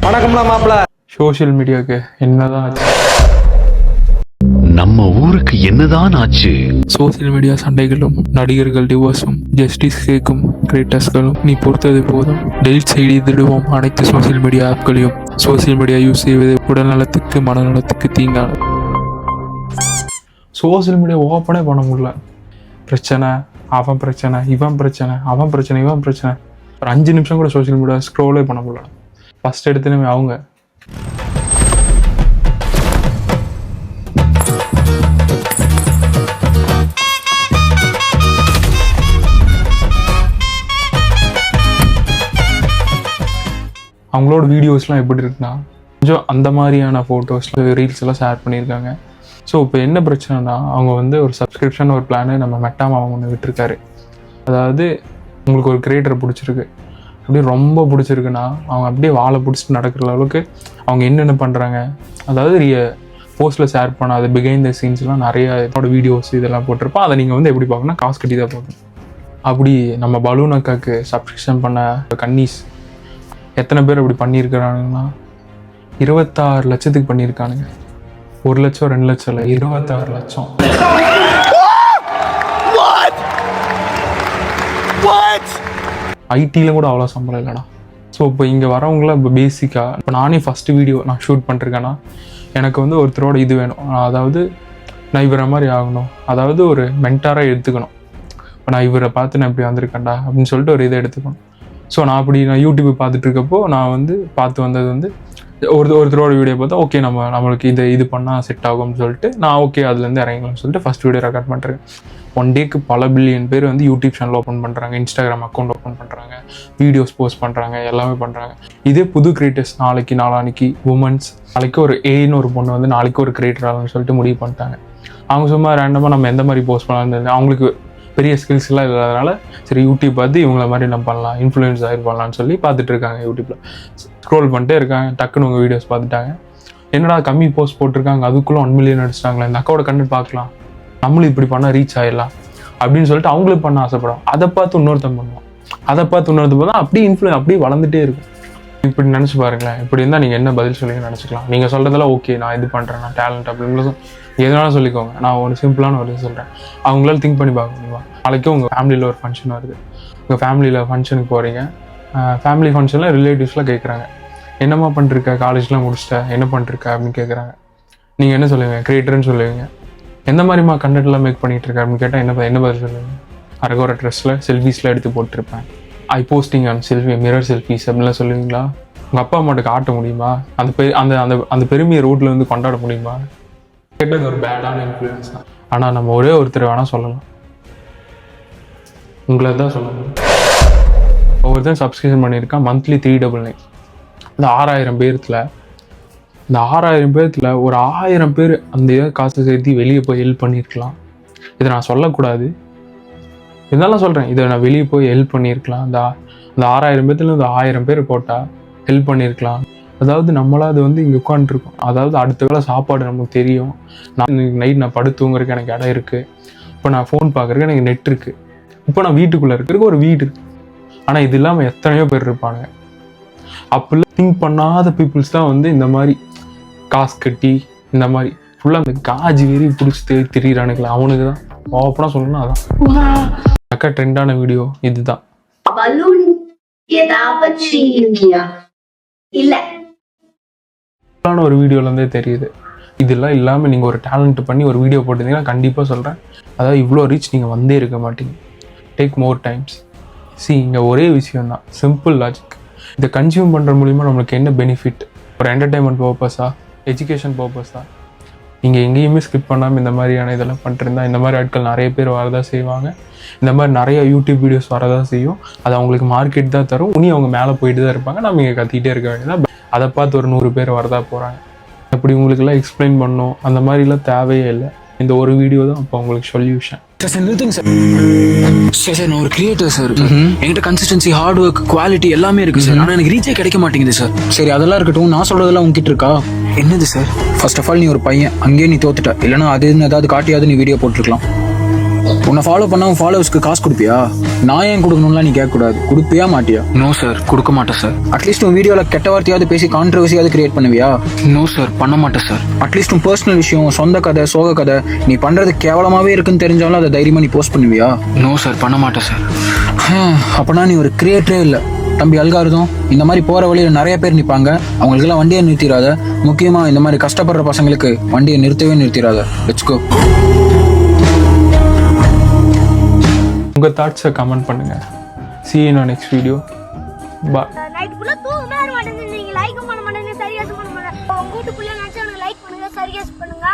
வணக்கம்ல மாப்பிள்ள. சோசியல் மீடியாவுக்கு என்னதான் ஆச்சு? நம்ம ஊருக்கு என்னதான் ஆச்சு? சோசியல் மீடியா சண்டைகளும் நடிகர்கள் டிவோர்ஸும் ஜஸ்டிஸ் கேட்கும் கிரியேட்டர்ஸ்களும் நீ பொறுத்தது போதும். டெலிட் செய்திடுவோம் அனைத்து சோசியல் மீடியா ஆப்களையும். சோசியல் மீடியா யூஸ் செய்வது உடல் நலத்துக்கு மனநலத்துக்கு தீங்கானது. சோசியல் மீடியா ஓப்பனே பண்ண முடியல. பிரச்சனை, அவன் பிரச்சனை, இவன் பிரச்சனை, அவன் பிரச்சனை, இவன் பிரச்சனை. ஒரு 5 நிமிஷம் கூட சோசியல் மீடியா ஸ்க்ரோலே பண்ண முடியல. ஃபர்ஸ்ட் எடுத்துனே அவங்க அவங்களோட வீடியோஸ்லாம் எப்படி இருக்குன்னா கொஞ்சம் அந்த மாதிரியான ஃபோட்டோஸ்லாம் ரீல்ஸ் எல்லாம் ஷேர் பண்ணியிருக்காங்க. ஸோ இப்போ என்ன பிரச்சனைனா அவங்க வந்து ஒரு சப்ஸ்கிரிப்ஷன் ஒரு பிளானு நம்ம மெட்டாமா ஒன்று விட்டுருக்காரு. அதாவது உங்களுக்கு ஒரு கிரியேட்டரை பிடிச்சிருக்கு, அப்படியே ரொம்ப பிடிச்சிருக்குன்னா அவங்க அப்படியே வாழை பிடிச்சிட்டு நடக்கிற அளவுக்கு அவங்க என்னென்ன பண்ணுறாங்க, அதாவது போஸ்ட்டில் ஷேர் பண்ணாத பிகைண்ட் த சீன்ஸ்லாம் நிறைய என்னோட வீடியோஸ் இதெல்லாம் போட்டிருப்போம். அதை நீங்கள் வந்து எப்படி பார்க்கணும்னா காசு கட்டி தான் பார்க்கணும். அப்படி நம்ம பலூன் அக்காவுக்கு சப்ஸ்கிரிப்ஷன் பண்ண கன்னீஸ் எத்தனை பேர் அப்படி பண்ணியிருக்கிறானுங்கன்னா 26 லட்சத்துக்கு பண்ணியிருக்கானுங்க. 1 லட்சம் 2 லட்சம் இல்லை, 26 லட்சம். ஐடியில் கூட அவ்வளோ சம்பளம் இல்லைடா. ஸோ இப்போ இங்கே வரவங்களாம் இப்போ பேசிக்காக இப்போ நானே ஃபஸ்ட்டு வீடியோ நான் ஷூட் பண்ணிருக்கேன்னா எனக்கு வந்து ஒருத்தரோட இது வேணும். அதாவது நான் இவரை மாதிரி ஆகணும், அதாவது ஒரு மென்டாராக எடுத்துக்கணும். இப்போ நான் இவரை பார்த்து நான் இப்படி வந்திருக்கேன்டா அப்படின்னு சொல்லிட்டு ஒரு இதை எடுத்துக்கணும். ஸோ நான் யூடியூப் பார்த்துட்டு இருக்கப்போ நான் வந்து பார்த்து வந்தது வந்து ஒருத்தரோட வீடியோ பார்த்தா ஓகே நம்மளுக்கு இது பண்ணால் செட் ஆகும்னு சொல்லிட்டு நான் ஓகே அதுலேருந்து இறங்கலாம்னு சொல்லிட்டு ஃபஸ்ட் வீடியோ ரெக்கார்ட் பண்ணுறேன். 1 டேக்கு பல பில்லியன் பேர் வந்து யூடியூப் சேனல் ஓப்பன் பண்ணுறாங்க, இன்ஸ்டாகிராம் அக்கௌண்ட் ஓப்பன் பண்ணுறாங்க, வீடியோஸ் போஸ்ட் பண்ணுறாங்க, எல்லாமே பண்ணுறாங்க. இதே புது கிரியேட்டர்ஸ் நாளைக்கு உமன்ஸ் நாளைக்கு ஒரு ஏன்னு ஒரு பொண்ணு வந்து நாளைக்கு ஒரு கிரியேட்டர் ஆகணும்னு சொல்லிட்டு முடிவு பண்ணிட்டாங்க. அவங்க சும்மா ரேண்டமாக நம்ம எந்த மாதிரி போஸ்ட் பண்ணலாம்னு அவங்களுக்கு பெரிய ஸ்கில்ஸ்லாம் இல்லாதனால சரி யூடியூப் பார்த்து இவங்கள மாதிரி நம்ம பண்ணலாம், இன்ஃப்ளூயன்ஸ் பண்ணலாம்னு சொல்லி பார்த்துட்டு இருக்காங்க. யூடியூப்பில் ஸ்க்ரோல் பண்ணிட்டே இருக்காங்க. டக்குன்னு உங்கள் வீடியோஸ் பார்த்துட்டாங்க. என்னடா கம்மி போஸ்ட் போட்டிருக்காங்க, அதுக்குள்ளே 1 மில்லியன் அடிச்சிட்டாங்களே, இந்த அக்காவோட கண்டென்ட் பார்க்கலாம், நம்மளும் இப்படி பண்ணால் ரீச் ஆகிடலாம் அப்படின்னு சொல்லிட்டு அவங்களுக்கு பண்ண ஆசைப்படும். அதை பார்த்து இன்னொருத்தன் பண்ணுவோம், அதை பார்த்து இன்னொருத்தன் பார்த்தா அப்படியே வளர்ந்துட்டே இருக்கும். இப்படி நினச்சி பாருங்களேன். இப்படி இருந்தால் நீங்கள் என்ன பதில் சொல்லி நினச்சிக்கலாம். நீங்கள் சொல்கிறதெல்லாம் ஓகே, நான் இது பண்ணுறேன், நான் டேலண்ட் அப்படின்னு எதனாலும் சொல்லிக்கோங்க. நான் ஒரு சிம்பிளான ஒரு இது சொல்கிறேன், அவங்களால திங்க் பண்ணி பார்க்க முடியுமா? நாளைக்கும் உங்கள் ஃபேமிலியில் ஒரு ஃபங்க்ஷன் வருது, உங்கள் ஃபேமிலியில் ஃபங்க்ஷனுக்கு போகிறீங்க. ஃபேமிலி ஃபங்க்ஷனில் ரிலேட்டிவ்ஸ்லாம் கேட்குறாங்க, என்னம்மா பண்ணிருக்க, காலேஜ்லாம் முடிச்சிட்டேன், என்ன பண்ணிருக்க அப்படின்னு கேட்குறாங்க. நீங்கள் என்ன சொல்லுவீங்க? கிரியேட்டர்னு சொல்லுவீங்க. எந்த மாதிரிமா கண்டென்ட்லாம் மேக் பண்ணிகிட்டு இருக்க அப்படின்னு கேட்டால் என்ன பதில் சொல்லுவீங்க? அரகோர ட்ரெஸ்ஸில் செல்ஃபீஸ்லாம் எடுத்து போட்டிருப்பேன், I posting on selfie, mirror selfies அப்படின்லாம் சொல்லுவீங்களா? உங்கள் அப்பா அம்மாட்ட காட்ட முடியுமா? அந்த பெருமையை ரோட்டில் வந்து கொண்டாட முடியுமா? கேட்டது ஒரு பேடான இன்ஃப்ளூயன்ஸ் தான். ஆனால் நம்ம ஒரே ஒருத்தர் வேணால் சொல்லலாம், உங்களை தான் சொல்லணும். ஒவ்வொருத்தரும் சப்ஸ்கிரிப்ஷன் பண்ணியிருக்கான் மந்த்லி 399. இந்த 6000 பேர்த்தில் ஒரு 1000 பேர் அந்த காசு சேர்த்து வெளியே போய் ஹெல்ப் பண்ணியிருக்கலாம். இதை நான் சொல்லக்கூடாது, இதெல்லாம் சொல்கிறேன். இதை நான் வெளியே போய் ஹெல்ப் பண்ணியிருக்கலாம். அந்த 6000 பேர்த்துல இந்த 1000 பேர் போட்டால் ஹெல்ப் பண்ணியிருக்கலாம். அதாவது நம்மளாம் அது வந்து இங்கே உட்காந்துருக்கோம். அதாவது அடுத்த வேளை சாப்பாடு நமக்கு தெரியும். நைட் நான் படுத்து தூங்குறதுக்கு எனக்கு இடம் இருக்குது. இப்போ நான் ஃபோன் பார்க்குறதுக்கு எனக்கு நெட் இருக்குது. இப்போ நான் வீட்டுக்குள்ளே இருக்கிறதுக்கு ஒரு வீடு இருக்குது. ஆனால் இது இல்லாமல் எத்தனையோ பேர் இருப்பானுங்க. அப்படிலாம் திங்க் பண்ணாத பீப்புள்ஸ் தான் வந்து இந்த மாதிரி காசு கட்டி இந்த மாதிரி ஃபுல்லாக அந்த காஜி வெறி பிடிச்சி திரியிறானுங்களா, அவனுக்கு தான் ஓப்பனாக சொல்லணும்னா அதான் அக்கா ட்ரெண்டான வீடியோ இதுதான். ஒரு வீடியோலேருந்தே தெரியுது. இதெல்லாம் இல்லாமல் நீங்கள் ஒரு டேலண்ட் பண்ணி ஒரு வீடியோ போட்டிருந்தீங்கன்னா கண்டிப்பாக சொல்கிறேன், அதாவது இவ்வளோ ரீச் நீங்கள் வந்தே இருக்க மாட்டீங்க. Take more times. இங்கே ஒரே விஷயம் தான், சிம்பிள் லாஜிக். இதை கன்சியூம் பண்ணுற மூலிமா நம்மளுக்கு என்ன பெனிஃபிட்? ஒரு என்டர்டைன்மெண்ட் பர்பஸா, எஜுகேஷன் பர்பஸா? நீங்கள் எங்கேயுமே ஸ்கிப் பண்ணாமல் இந்த மாதிரியான இதெல்லாம் பண்ணிருந்தா இந்த மாதிரி ஆட்கள் நிறைய பேர் வரதான் செய்வாங்க. இந்த மாதிரி நிறைய யூடியூப் வீடியோஸ் வரதான் செய்யும். அது அவங்களுக்கு மார்க்கெட் தான் தரும். இனி அவங்க மேலே போயிட்டு தான் இருப்பாங்க, நம்ம இங்கே கத்திக்கிட்டே இருக்க வேண்டியதான். அதை பார்த்து ஒரு 100 பேர் வரதா போகிறாங்க. அப்படி உங்களுக்கெல்லாம் எக்ஸ்பிளைன் பண்ணணும் அந்த மாதிரிலாம் தேவையே இல்லை. இந்த ஒரு வீடியோ தான் இப்போ உங்களுக்கு சொல்யூஷன். சார் நிறுத்துங்க சார். சார் நான் ஒரு கிரியேட்டர் சார். என்கிட்ட கன்சிஸ்டன்சி, ஹார்ட் ஒர்க், குவாலிட்டி எல்லாமே இருக்கு சார். ஆனால் எனக்கு ரீச்சே கிடைக்க மாட்டேங்குது சார். சரி அதெல்லாம் இருக்கட்டும், நான் சொல்றதெல்லாம் உங்ககிட்ட இருக்கா? என்னது சார்? ஃபர்ஸ்ட் ஆஃப் ஆல் நீ ஒரு பையன், அங்கேயே நீ தோத்துட்ட. இல்லைன்னா அது ஏதாவது காட்டியாவது நீ வீடியோ போட்டிருக்கலாம். உன்னை ஃபாலோ பண்ணா உன் ஃபாலோவர்ஸ்க்கு காசு கொடுப்பியா? நான் ஏன் கொடுக்கணும்லாம் நீ கேட்கக்கூடாது. கொடுப்பியா மாட்டியா? நோ சார், கொடுக்க மாட்டேன் சார். அட்லீஸ்ட் உன் வீடியோல கெட்ட வார்த்தையாவது பேசி கான்ட்ரவர்சியாவது கிரியேட் பண்ணுவியா? நோ சார், பண்ண மாட்டேன் சார். அட்லீஸ்ட் உன் பர்சனல் விஷயம், சொந்த கதை, சோக கதை நீ பண்றது கேவலமாவே இருக்குன்னு தெரிஞ்சாலும் அதை தைரியமா நீ போஸ்ட் பண்ணுவியா? நோ சார், பண்ண மாட்டேன் சார். அப்பனா நீ ஒரு கிரியேட்டரே இல்லை தம்பி. அல்காரிதம் இந்த மாதிரி போற வழியில நிறைய பேர் நிற்பாங்க. அவங்களுக்கெல்லாம் வண்டியை நிறுத்திடாத. முக்கியமா இந்த மாதிரி கஷ்டப்படுற பசங்களுக்கு வண்டியை நிறுத்தவே நிறுத்திடாத. Let's go. உங்கள் தாட்ஸை கமெண்ட் பண்ணுங்கள். See you in our next video. Bye. Night ஃபுல்லா தூங்கவே மாட்டேங்குது. நீங்க லைக் பண்ண மாட்டேங்க, சரியா பண்ண மாட்டேங்க. உங்க வீட்டுக்குள்ள நினைச்சு லைக் பண்ணுங்க, சரியா பண்ணுங்க.